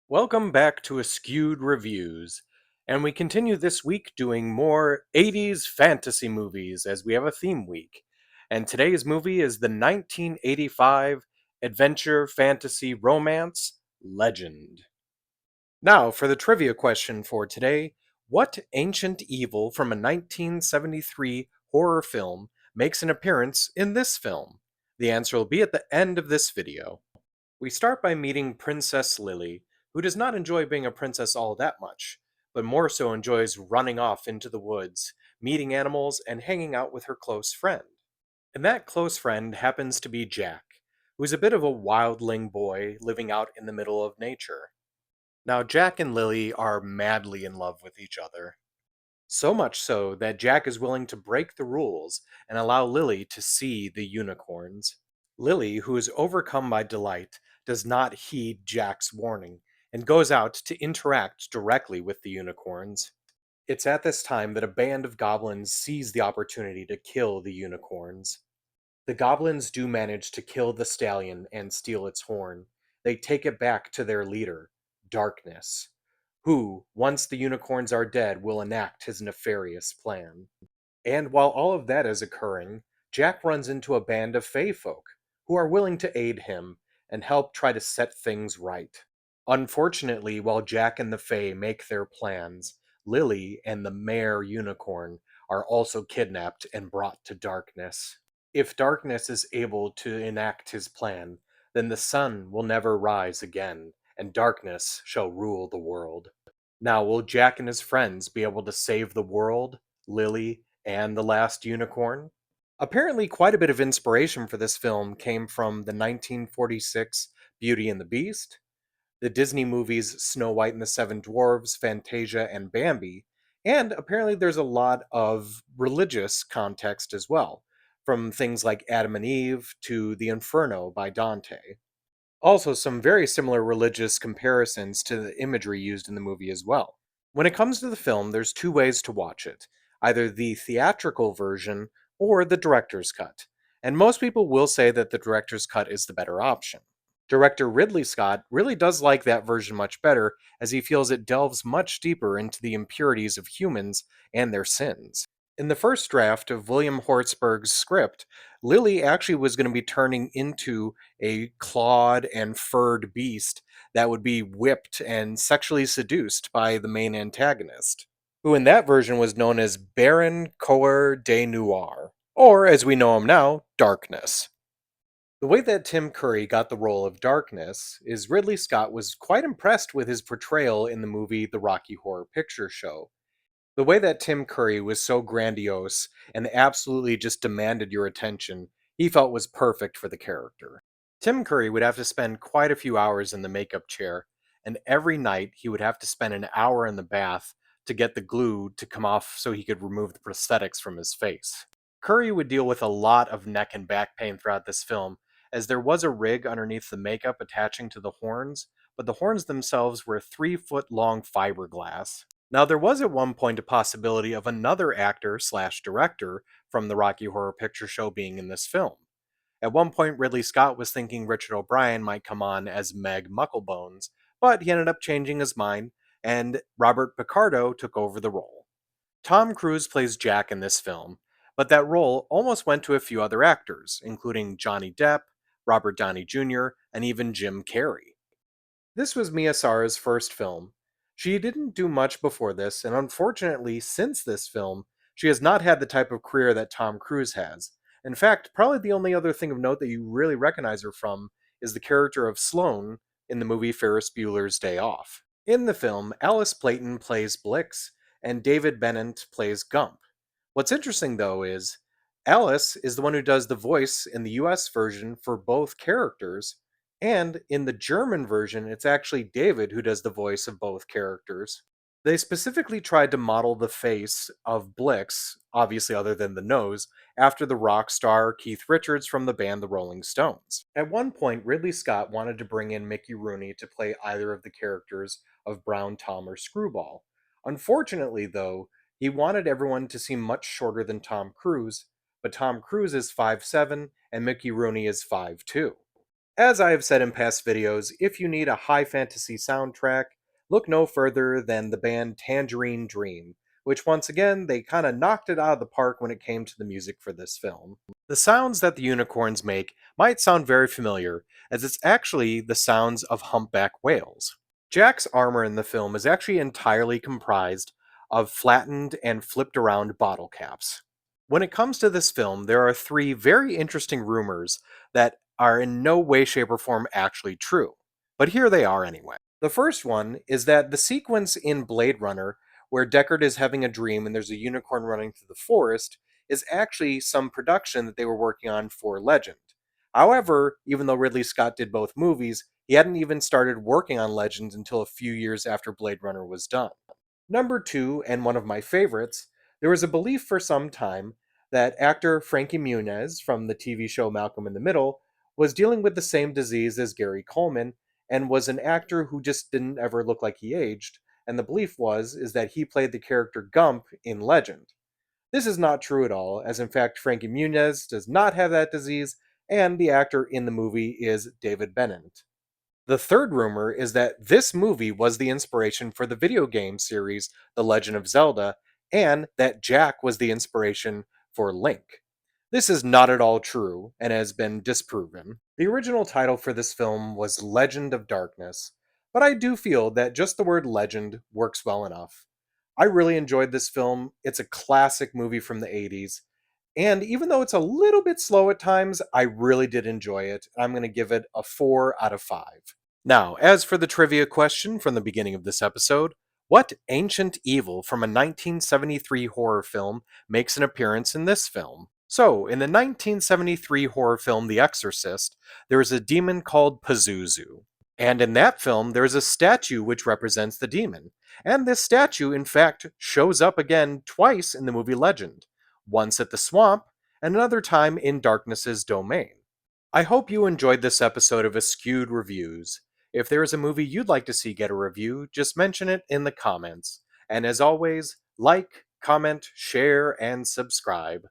Welcome back to Askewed Reviews. And we continue this week doing more 80s fantasy movies as we have a theme week. And today's movie is the 1985 adventure fantasy romance Legend. Now, for the trivia question for today, what ancient evil from a 1973 horror film makes an appearance in this film? The answer will be at the end of this video. We start by meeting Princess Lily, who does not enjoy being a princess all that much, but more so enjoys running off into the woods, meeting animals, and hanging out with her close friend. And that close friend happens to be Jack, who's a bit of a wildling boy living out in the middle of nature. Now, Jack and Lily are madly in love with each other. So much so that Jack is willing to break the rules and allow Lily to see the unicorns. Lily, who is overcome by delight, does not heed Jack's warning and goes out to interact directly with the unicorns. It's at this time that a band of goblins seize the opportunity to kill the unicorns. The goblins do manage to kill the stallion and steal its horn. They take it back to their leader, Darkness, who, once the unicorns are dead, will enact his nefarious plan. And while all of that is occurring, Jack runs into a band of Fey folk who are willing to aid him and help try to set things right. Unfortunately, while Jack and the Fey make their plans, Lily and the mare unicorn are also kidnapped and brought to Darkness. If Darkness is able to enact his plan, then the sun will never rise again, and darkness shall rule the world. Now, will Jack and his friends be able to save the world, Lily, and the last unicorn? Apparently, quite a bit of inspiration for this film came from the 1946 Beauty and the Beast, the Disney movies Snow White and the Seven Dwarfs, Fantasia, and Bambi, and apparently there's a lot of religious context as well, from things like Adam and Eve to The Inferno by Dante. Also, some very similar religious comparisons to the imagery used in the movie as well. When it comes to the film, there's two ways to watch it, either the theatrical version or the director's cut. And most people will say that the director's cut is the better option. Director Ridley Scott really does like that version much better, as he feels it delves much deeper into the impurities of humans and their sins. In the first draft of William Hortzberg's script, Lily actually was going to be turning into a clawed and furred beast that would be whipped and sexually seduced by the main antagonist, who in that version was known as Baron Coeur de Noir, or as we know him now, Darkness. The way that Tim Curry got the role of Darkness is Ridley Scott was quite impressed with his portrayal in the movie The Rocky Horror Picture Show. The way that Tim Curry was so grandiose and absolutely just demanded your attention, he felt was perfect for the character. Tim Curry would have to spend quite a few hours in the makeup chair, and every night he would have to spend an hour in the bath to get the glue to come off so he could remove the prosthetics from his face. Curry would deal with a lot of neck and back pain throughout this film, as there was a rig underneath the makeup attaching to the horns, but the horns themselves were 3 foot long fiberglass. Now, there was at one point a possibility of another actor slash director from the Rocky Horror Picture Show being in this film. At one point, Ridley Scott was thinking Richard O'Brien might come on as Meg Mucklebones, but he ended up changing his mind, and Robert Picardo took over the role. Tom Cruise plays Jack in this film, but that role almost went to a few other actors, including Johnny Depp, Robert Downey Jr., and even Jim Carrey. This was Mia Sara's first film. She didn't do much before this, and unfortunately, since this film, she has not had the type of career that Tom Cruise has. In fact, probably the only other thing of note that you really recognize her from is the character of Sloane in the movie Ferris Bueller's Day Off. In the film, Alice Playton plays Blix, and David Bennett plays Gump. What's interesting, though, is Alice is the one who does the voice in the US version for both characters, and in the German version, it's actually David who does the voice of both characters. They specifically tried to model the face of Blix, obviously other than the nose, after the rock star Keith Richards from the band The Rolling Stones. At one point, Ridley Scott wanted to bring in Mickey Rooney to play either of the characters of Brown Tom or Screwball. Unfortunately, though, he wanted everyone to seem much shorter than Tom Cruise, but Tom Cruise is 5'7" and Mickey Rooney is 5'2". As I have said in past videos, if you need a high fantasy soundtrack, look no further than the band Tangerine Dream, which once again, they kind of knocked it out of the park when it came to the music for this film. The sounds that the unicorns make might sound very familiar, as it's actually the sounds of humpback whales. Jack's armor in the film is actually entirely comprised of flattened and flipped around bottle caps. When it comes to this film, there are three very interesting rumors that are in no way, shape, or form actually true. But here they are anyway. The first one is that the sequence in Blade Runner where Deckard is having a dream and there's a unicorn running through the forest is actually some production that they were working on for Legend. However, even though Ridley Scott did both movies, he hadn't even started working on Legend until a few years after Blade Runner was done. Number two, and one of my favorites, there was a belief for some time that actor Frankie Muniz from the TV show Malcolm in the Middle was dealing with the same disease as Gary Coleman and was an actor who just didn't ever look like he aged, and the belief is that he played the character Gump in Legend. This is not true at all, as in fact Frankie Muniz does not have that disease, and the actor in the movie is David Bennett. The third rumor is that this movie was the inspiration for the video game series The Legend of Zelda, and that Jack was the inspiration for Link. This is not at all true and has been disproven. The original title for this film was Legend of Darkness, but I do feel that just the word legend works well enough. I really enjoyed this film. It's a classic movie from the 80s, and even though it's a little bit slow at times, I really did enjoy it. I'm going to give it a 4 out of 5. Now, as for the trivia question from the beginning of this episode, what ancient evil from a 1973 horror film makes an appearance in this film? So, in the 1973 horror film The Exorcist, there is a demon called Pazuzu. And in that film, there is a statue which represents the demon. And this statue, in fact, shows up again twice in the movie Legend, once at the swamp, and another time in Darkness's domain. I hope you enjoyed this episode of Askewed Reviews. If there is a movie you'd like to see get a review, just mention it in the comments. And as always, like, comment, share, and subscribe.